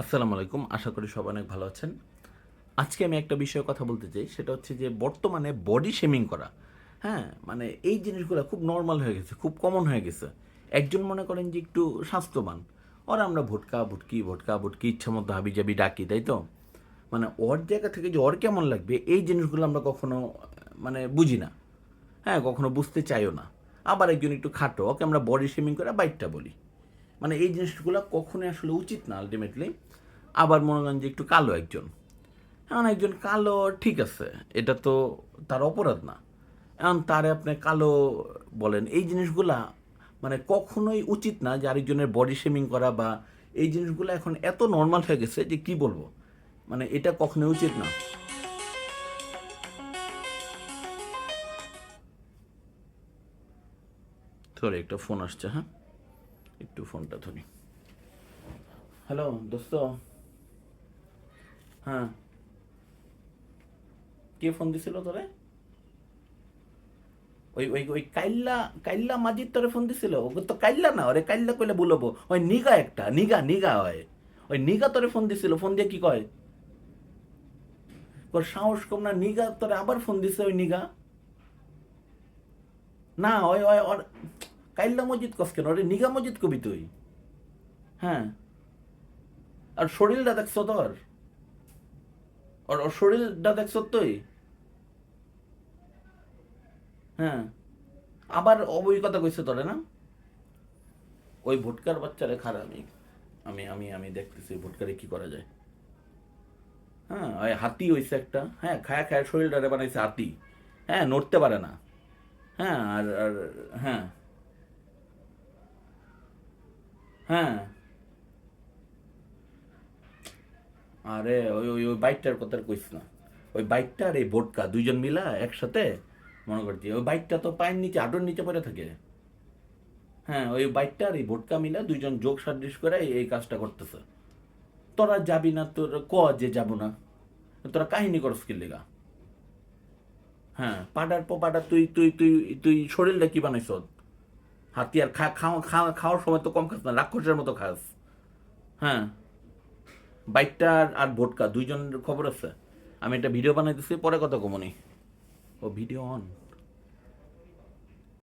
আসসালামু আলাইকুম। আশা করি সবাই অনেক ভালো আছেন। আজকে আমি একটা বিষয়ে কথা বলতে চাই, সেটা হচ্ছে যে বর্তমানে বডি শেমিং করা, হ্যাঁ? মানে এই জিনিসগুলা খুব নরমাল হয়ে গেছে, খুব কমন হয়ে গেছে। একজন মনে করেন যে একটু স্বাস্থ্যবান, ওরা আমরা ভোটকা-ভুটকি ইচ্ছামতো হাবিজাবি ডাকি, তাই তো? মানে ওর জায়গা থেকে যে ওর কেমন লাগবে এই জিনিসগুলো আমরা কখনো মানে বুঝি না, হ্যাঁ? কখনো বুঝতে চাইও না। আবার একজন একটু খাটো, ওকে আমরা বডি শেমিং করে বাইকটা বলি। মানে এই জিনিসগুলো কখনোই আসলে উচিত না আলটিমেটলি। আবার মনে করেন যে একটু কালো একজন, এখন একজন কালো, ঠিক আছে, এটা তো তার অপরাধ না। এখন তারে আপনি কালো বলেন, এই জিনিসগুলা মানে কখনোই উচিত না যে আরেকজনের বডি শেমিং করা, বা এই জিনিসগুলো এখন এত নর্মাল হয়ে গেছে যে কি বলবো, মানে এটা কখনোই উচিত না। সরি, একটা ফোন আসছে, হ্যাঁ, একটু ফোনটা ধরি। হ্যালো দোস্ত। হ্যাঁ, কে ফোন দিছিল তোরে? ওই ওই ওই কাইল্লা, কাইল্লা মাজিদ তোরে ফোন দিছিল? ওকে তো কাইল্লা না, ওরে কাইল্লা কইলে বলবো, ওই নিগা, একটা নিগা, নিগা হয়। ওই নিগা তোরে ফোন দিছিল, ফোন দিয়ে কি কয়? ওর সাহস কম না, নিগা তোরে আবার ফোন দিছে ওই নিগা? না, ওই ওই ওর কাইল্লা মজিদ কস কেন? ওরে নিগা মজিদ কবি তুই? হ্যাঁ, আর শরীরটা দেখছ তোর? ওর ওর শরীরটা দেখছ তুই? হ্যাঁ, আবার ওই কথা কইছে তোরে না? ওই ভোটকার বাচ্চারে খারাপ, আমি আমি আমি আমি দেখতেছি ভোটকারে কি করা যায়। হ্যাঁ, ওই হাতি হইছে একটা, হ্যাঁ, খায়া খায়া শরীরটারে বানাইছে হাতি। হ্যাঁ, নড়তে পারে না। হ্যাঁ, আর হ্যাঁ, হ্যাঁ, আরে ওই ওই ওই বাইকটার কথা আর কইস না। ওই বাইকটা আর এই ভোটকা দুইজন মিলা একসাথে, মনে করছি ওই বাইকটা তো পায়ের নিচে, হাঁটুর নিচে পড়ে থাকে। হ্যাঁ, ওই বাইকটা আর এই ভোটকা মিলা দুইজন যোগ সাদৃশ করে এই কাজটা করতেছে। তোরা যাবি না? তোর ক যে যাবো না? তোরা কাহিনী করস কি লেগা? হ্যাঁ, পাডার পো পাডা, তুই তুই তুই তুই শরীরটা কি বানাইছ? হাতি আর খাওয়ার সময় তো কম খাস না, রাক্ষসের মতো খাস। হ্যাঁ, বাইকটা আর ভোটকা দুইজনের খবর আছে। আমি একটা ভিডিও বানাইতেছি, পরে কথা কমনি। ও ভিডিও অন।